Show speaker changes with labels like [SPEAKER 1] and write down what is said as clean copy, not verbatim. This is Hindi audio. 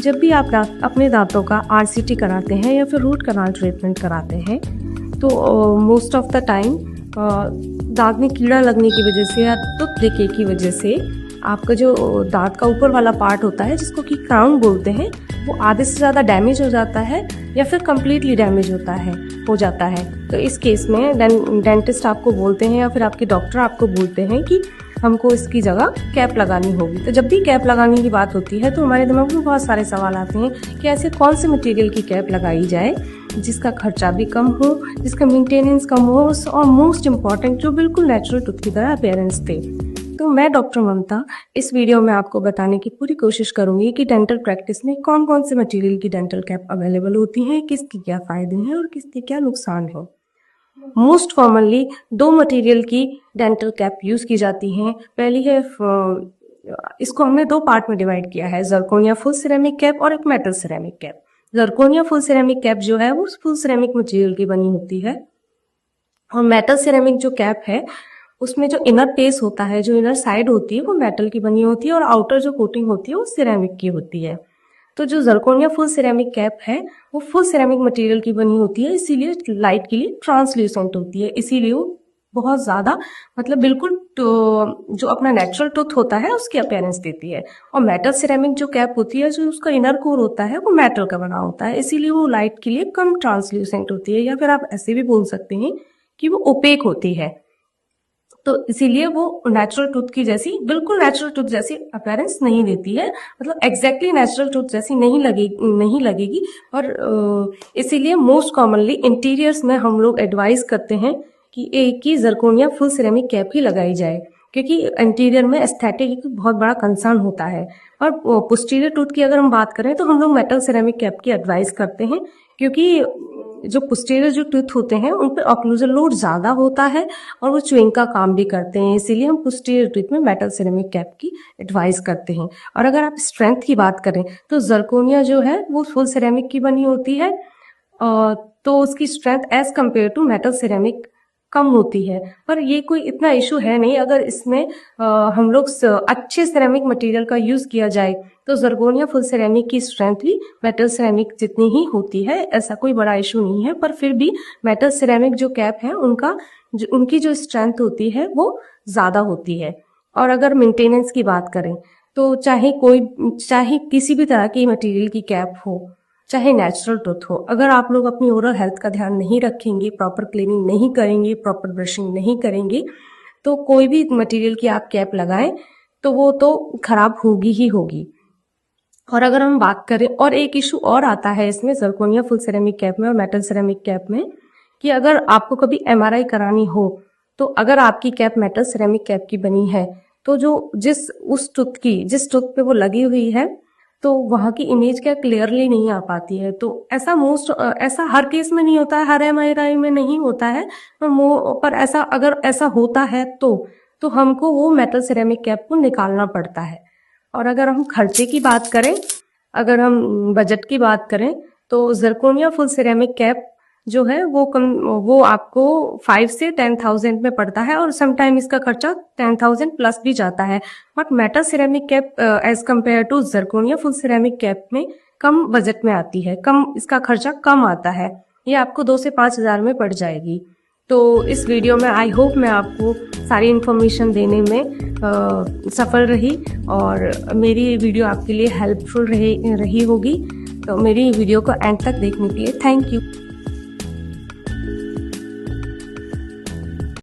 [SPEAKER 1] जब भी आप अपने दांतों का आरसीटी कराते हैं या फिर रूट कनाल ट्रीटमेंट कराते हैं तो मोस्ट ऑफ द टाइम दांत में कीड़ा लगने की वजह से या टूथ डिके की वजह से आपका जो दांत का ऊपर वाला पार्ट होता है जिसको कि क्राउन बोलते हैं वो आधे से ज़्यादा डैमेज हो जाता है या फिर कम्प्लीटली डैमेज हो जाता है। तो इस केस में डेंटिस्ट आपको बोलते हैं या फिर आपके डॉक्टर आपको बोलते हैं कि हमको इसकी जगह कैप लगानी होगी। तो जब भी कैप लगाने की बात होती है तो हमारे दिमाग में बहुत सारे सवाल आते हैं कि ऐसे कौन से मटेरियल की कैप लगाई जाए जिसका खर्चा भी कम हो, जिसका मेंटेनेंस कम हो और मोस्ट इम्पॉर्टेंट जो बिल्कुल नेचुरल टूथ की तरह अपीयरेंस दे। तो मैं डॉक्टर ममता इस वीडियो में आपको बताने की पूरी कोशिश करूंगी कि डेंटल प्रैक्टिस में कौन कौन से मटेरियल की डेंटल कैप अवेलेबल होती हैं, किसके क्या फ़ायदे हैं और किसके क्या नुकसान है। मोस्ट कॉमनली 2 मटेरियल की डेंटल कैप यूज़ की जाती हैं। पहली है, इसको हमने 2 पार्ट में डिवाइड किया है, जर्कोनिया फुल सिरेमिक कैप और एक metal ceramic cap. Zirconia full ceramic cap जो है वो फुल सिरेमिक मटेरियल की बनी होती है और मेटल सिरेमिक जो कैप है उसमें जो इनर फेस होता है, जो इनर साइड होती है वो मेटल की बनी होती है और आउटर जो कोटिंग होती है वो सिरेमिक की होती है। तो जो जर्कोनिया फुल सिरेमिक कैप है वो फुल सिरेमिक मटेरियल की बनी होती है, इसीलिए लाइट के लिए ट्रांसल्यूसेंट होती है, इसीलिए वो बहुत ज़्यादा मतलब बिल्कुल जो अपना नेचुरल टूथ होता है उसकी अपीयरेंस देती है। और मेटल सिरेमिक जो कैप होती है, जो उसका इनर कोर होता है वो मेटल का बना होता है, इसीलिए वो लाइट के लिए कम ट्रांसल्यूसेंट होती है, या फिर आप ऐसे भी बोल सकते हैं कि वो ओपेक होती है। तो इसीलिए वो नेचुरल टूथ की जैसी, बिल्कुल नेचुरल टूथ जैसी अपीयरेंस नहीं देती है, मतलब एग्जैक्टली नेचुरल टूथ जैसी नहीं लगेगी। और इसीलिए मोस्ट कॉमनली इंटीरियर्स में हम लोग एडवाइस करते हैं कि एक ही जर्कोनिया फुल सिरेमिक कैप ही लगाई जाए, क्योंकि इंटीरियर में एस्थेटिक एक बहुत बड़ा कंसर्न होता है। और पोस्टीरियर टूथ की अगर हम बात करें तो हम लोग मेटल सिरेमिक कैप की एडवाइस करते हैं, क्योंकि जो पोस्टीरियर जो टूथ होते हैं उन पर ऑक्लूजन लोड ज़्यादा होता है और वो च्युइंग का काम भी करते हैं, इसीलिए हम पोस्टीरियर टूथ में मेटल सिरेमिक कैप की एडवाइस करते हैं। और अगर आप स्ट्रेंथ की बात करें तो जर्कोनिया जो है वो फुल सिरेमिक की बनी होती है, तो उसकी strength as compare to metal ceramic कम होती है। पर ये कोई इतना इशू है नहीं, अगर इसमें हम लोग अच्छे सिरेमिक मटेरियल का यूज़ किया जाए तो जर्कोनिया फुल सिरेमिक की स्ट्रेंथ भी मेटल सिरेमिक जितनी ही होती है, ऐसा कोई बड़ा इशू नहीं है। पर फिर भी मेटल सिरेमिक जो कैप है उनकी जो स्ट्रेंथ होती है वो ज़्यादा होती है। और अगर मेंटेनेंस की बात करें तो चाहे किसी भी तरह की मटेरियल की कैप हो, चाहे नेचुरल टूथ हो, अगर आप लोग अपनी ओरल हेल्थ का ध्यान नहीं रखेंगे, प्रॉपर क्लीनिंग नहीं करेंगे, प्रॉपर ब्रशिंग नहीं करेंगे, तो कोई भी मटेरियल की आप कैप लगाएं तो वो तो खराब होगी ही होगी। और अगर हम बात करें, और एक इशू और आता है इसमें जर्कोनिया फुल सिरेमिक कैप में और मेटल सिरेमिक कैप में, कि अगर आपको कभी MRI करानी हो तो अगर आपकी कैप मेटल सिरेमिक कैप की बनी है तो जिस टूथ पे वो लगी हुई है तो वहाँ की इमेज क्या क्लियरली नहीं आ पाती है। तो ऐसा हर केस में नहीं होता है, हर MRI में नहीं होता है, पर अगर ऐसा होता है तो हमको वो मेटल सिरेमिक कैप को निकालना पड़ता है। और अगर हम खर्चे की बात करें, अगर हम बजट की बात करें तो जर्कोनिया फुल सिरेमिक कैप जो है वो आपको 5 से 10,000 में पड़ता है और समटाइम इसका खर्चा 10,000 प्लस भी जाता है। But metal ceramic cap as compare to zirconia full ceramic cap में कम बजट में आती है, इसका खर्चा कम आता है, ये आपको 2 से 5,000 में पड़ जाएगी। तो इस वीडियो में आई होप मैं आपको सारी इन्फॉर्मेशन देने में सफल रही और मेरी वीडियो आपके लिए हेल्पफुल रही होगी। तो मेरी वीडियो को एंड तक देखने के लिए थैंक यू।